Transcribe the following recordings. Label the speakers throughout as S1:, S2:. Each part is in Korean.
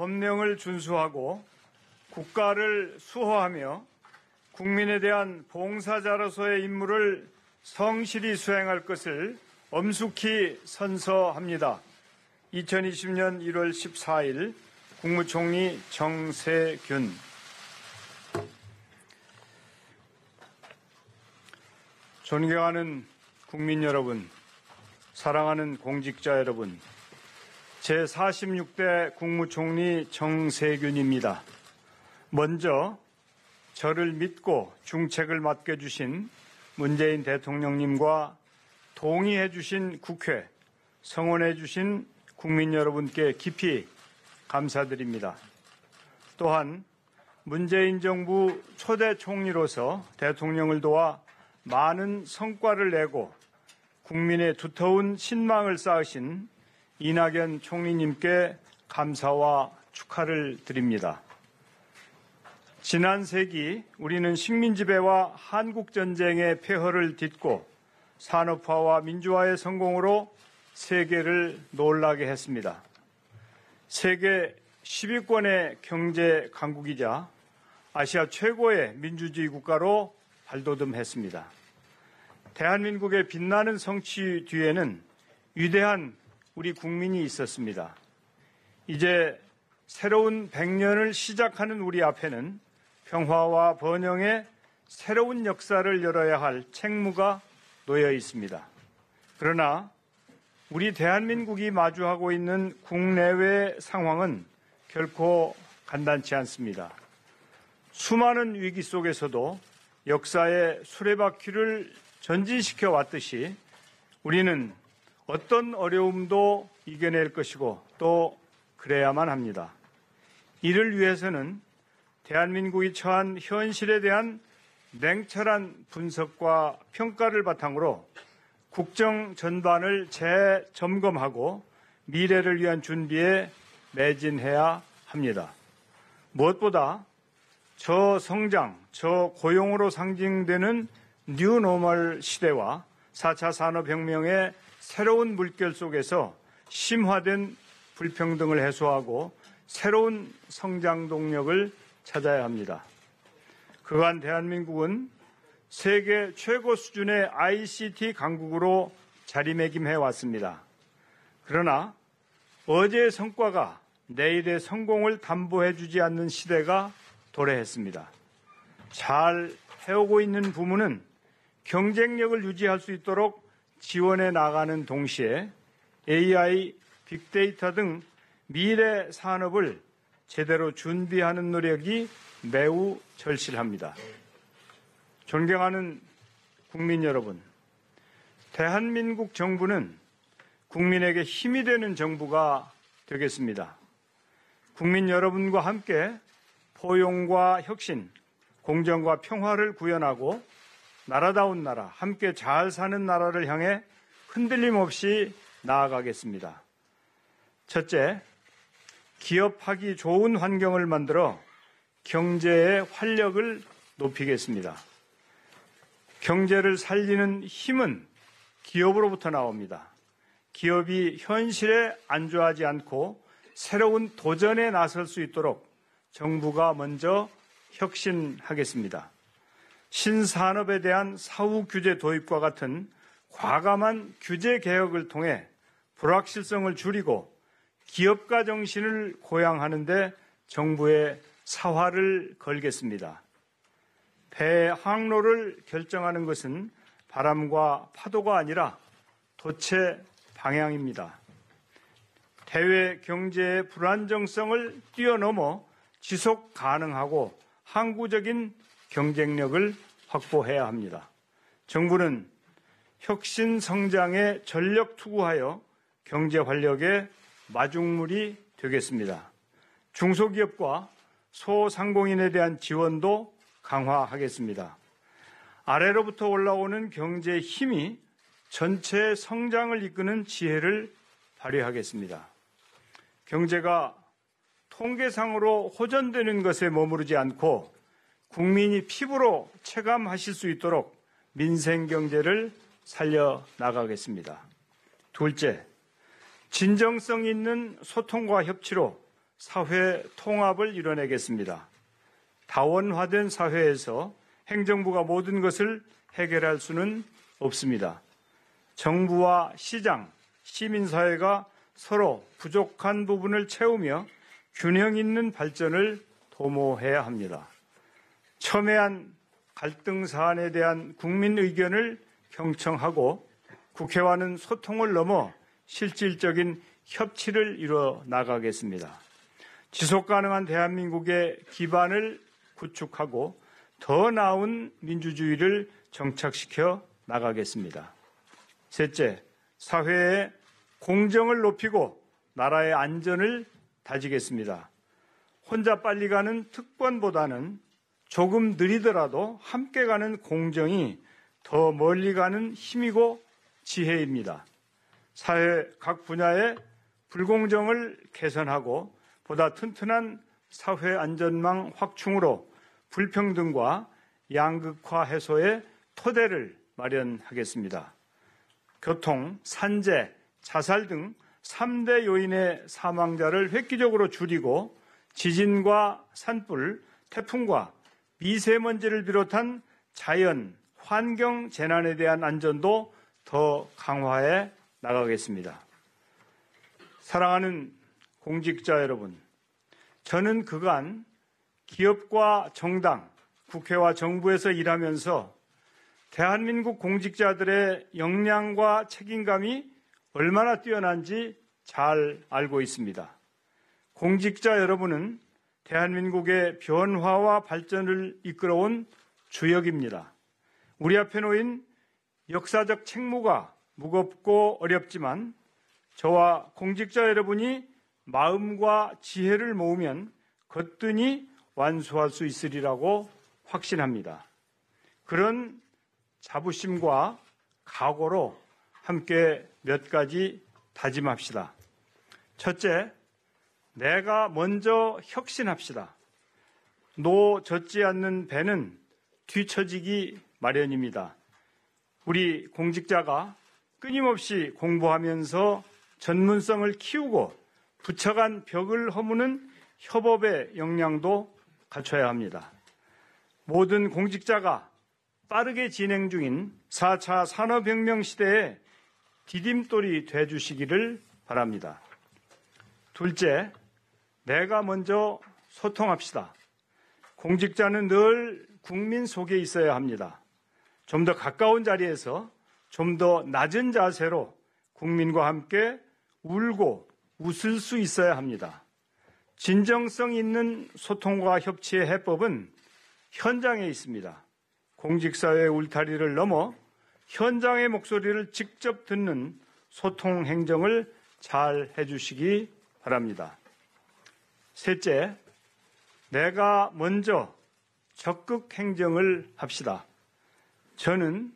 S1: 법령을 준수하고 국가를 수호하며 국민에 대한 봉사자로서의 임무를 성실히 수행할 것을 엄숙히 선서합니다. 2020년 1월 14일 국무총리 정세균. 존경하는 국민 여러분, 사랑하는 공직자 여러분, 제46대 국무총리 정세균입니다. 먼저 저를 믿고 중책을 맡겨주신 문재인 대통령님과 동의해 주신 국회, 성원해 주신 국민 여러분께 깊이 감사드립니다. 또한 문재인 정부 초대 총리로서 대통령을 도와 많은 성과를 내고 국민의 두터운 신망을 쌓으신 이낙연 총리님께 감사와 축하를 드립니다. 지난 세기 우리는 식민지배와 한국전쟁의 폐허를 딛고 산업화와 민주화의 성공으로 세계를 놀라게 했습니다. 세계 10위권의 경제 강국이자 아시아 최고의 민주주의 국가로 발돋움했습니다. 대한민국의 빛나는 성취 뒤에는 위대한 우리 국민이 있었습니다. 이제 새로운 100년을 시작하는 우리 앞에는 평화와 번영의 새로운 역사를 열어야 할 책무가 놓여 있습니다. 그러나 우리 대한민국이 마주하고 있는 국내외 상황은 결코 간단치 않습니다. 수많은 위기 속에서도 역사의 수레바퀴를 전진시켜 왔듯이 우리는 어떤 어려움도 이겨낼 것이고 또 그래야만 합니다. 이를 위해서는 대한민국이 처한 현실에 대한 냉철한 분석과 평가를 바탕으로 국정 전반을 재점검하고 미래를 위한 준비에 매진해야 합니다. 무엇보다 저성장, 저고용으로 상징되는 뉴노멀 시대와 4차 산업혁명의 새로운 물결 속에서 심화된 불평등을 해소하고 새로운 성장 동력을 찾아야 합니다. 그간 대한민국은 세계 최고 수준의 ICT 강국으로 자리매김해 왔습니다. 그러나 어제의 성과가 내일의 성공을 담보해 주지 않는 시대가 도래했습니다. 잘 해오고 있는 부문은 경쟁력을 유지할 수 있도록 지원해 나가는 동시에 AI, 빅데이터 등 미래 산업을 제대로 준비하는 노력이 매우 절실합니다. 존경하는 국민 여러분, 대한민국 정부는 국민에게 힘이 되는 정부가 되겠습니다. 국민 여러분과 함께 포용과 혁신, 공정과 평화를 구현하고 나라다운 나라, 함께 잘 사는 나라를 향해 흔들림 없이 나아가겠습니다. 첫째, 기업하기 좋은 환경을 만들어 경제의 활력을 높이겠습니다. 경제를 살리는 힘은 기업으로부터 나옵니다. 기업이 현실에 안주하지 않고 새로운 도전에 나설 수 있도록 정부가 먼저 혁신하겠습니다. 신산업에 대한 사후 규제 도입과 같은 과감한 규제 개혁을 통해 불확실성을 줄이고 기업가 정신을 고양하는 데 정부의 사활을 걸겠습니다. 배 항로를 결정하는 것은 바람과 파도가 아니라 돛의 방향입니다. 대외 경제의 불안정성을 뛰어넘어 지속 가능하고 항구적인 경쟁력을 확보해야 합니다. 정부는 혁신 성장에 전력 투구하여 경제 활력의 마중물이 되겠습니다. 중소기업과 소상공인에 대한 지원도 강화하겠습니다. 아래로부터 올라오는 경제의 힘이 전체 성장을 이끄는 지혜를 발휘하겠습니다. 경제가 통계상으로 호전되는 것에 머무르지 않고 국민이 피부로 체감하실 수 있도록 민생경제를 살려나가겠습니다. 둘째, 진정성 있는 소통과 협치로 사회 통합을 이뤄내겠습니다. 다원화된 사회에서 행정부가 모든 것을 해결할 수는 없습니다. 정부와 시장, 시민사회가 서로 부족한 부분을 채우며 균형 있는 발전을 도모해야 합니다. 첨예한 갈등 사안에 대한 국민 의견을 경청하고 국회와는 소통을 넘어 실질적인 협치를 이뤄 나가겠습니다. 지속 가능한 대한민국의 기반을 구축하고 더 나은 민주주의를 정착시켜 나가겠습니다. 셋째, 사회의 공정을 높이고 나라의 안전을 다지겠습니다. 혼자 빨리 가는 특권보다는 조금 느리더라도 함께 가는 공정이 더 멀리 가는 힘이고 지혜입니다. 사회 각 분야의 불공정을 개선하고 보다 튼튼한 사회 안전망 확충으로 불평등과 양극화 해소의 토대를 마련하겠습니다. 교통, 산재, 자살 등 3대 요인의 사망자를 획기적으로 줄이고 지진과 산불, 태풍과 미세먼지를 비롯한 자연, 환경 재난에 대한 안전도 더 강화해 나가겠습니다. 사랑하는 공직자 여러분, 저는 그간 기업과 정당, 국회와 정부에서 일하면서 대한민국 공직자들의 역량과 책임감이 얼마나 뛰어난지 잘 알고 있습니다. 공직자 여러분은 대한민국의 변화와 발전을 이끌어온 주역입니다. 우리 앞에 놓인 역사적 책무가 무겁고 어렵지만 저와 공직자 여러분이 마음과 지혜를 모으면 거뜬히 완수할 수 있으리라고 확신합니다. 그런 자부심과 각오로 함께 몇 가지 다짐합시다. 첫째, 내가 먼저 혁신합시다. 노 젓지 않는 배는 뒤처지기 마련입니다. 우리 공직자가 끊임없이 공부하면서 전문성을 키우고 부처 간 벽을 허무는 협업의 역량도 갖춰야 합니다. 모든 공직자가 빠르게 진행 중인 4차 산업혁명 시대에 디딤돌이 되어주시기를 바랍니다. 둘째, 내가 먼저 소통합시다. 공직자는 늘 국민 속에 있어야 합니다. 좀 더 가까운 자리에서 좀 더 낮은 자세로 국민과 함께 울고 웃을 수 있어야 합니다. 진정성 있는 소통과 협치의 해법은 현장에 있습니다. 공직사회의 울타리를 넘어 현장의 목소리를 직접 듣는 소통 행정을 잘 해주시기 바랍니다. 셋째, 내가 먼저 적극 행정을 합시다. 저는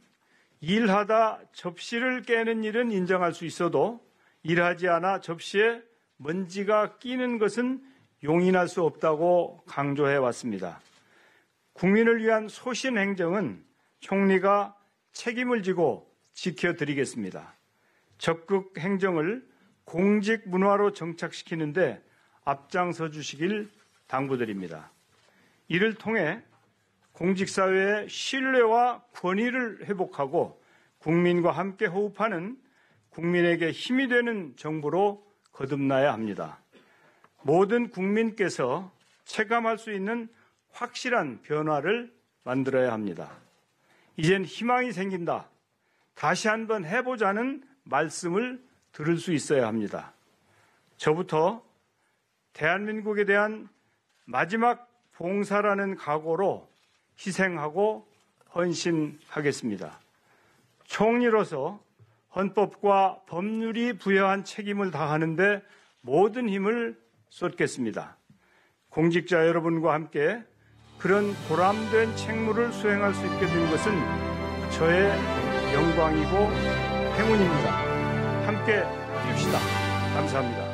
S1: 일하다 접시를 깨는 일은 인정할 수 있어도 일하지 않아 접시에 먼지가 끼는 것은 용인할 수 없다고 강조해 왔습니다. 국민을 위한 소신 행정은 총리가 책임을 지고 지켜드리겠습니다. 적극 행정을 공직 문화로 정착시키는데 앞장서 주시길 당부드립니다. 이를 통해 공직사회의 신뢰와 권위를 회복하고 국민과 함께 호흡하는 국민에게 힘이 되는 정부로 거듭나야 합니다. 모든 국민께서 체감할 수 있는 확실한 변화를 만들어야 합니다. 이젠 희망이 생긴다. 다시 한번 해보자는 말씀을 들을 수 있어야 합니다. 저부터 대한민국에 대한 마지막 봉사라는 각오로 희생하고 헌신하겠습니다. 총리로서 헌법과 법률이 부여한 책임을 다하는데 모든 힘을 쏟겠습니다. 공직자 여러분과 함께 그런 보람된 책무를 수행할 수 있게 된 것은 저의 영광이고 행운입니다. 함께 뜁시다. 감사합니다.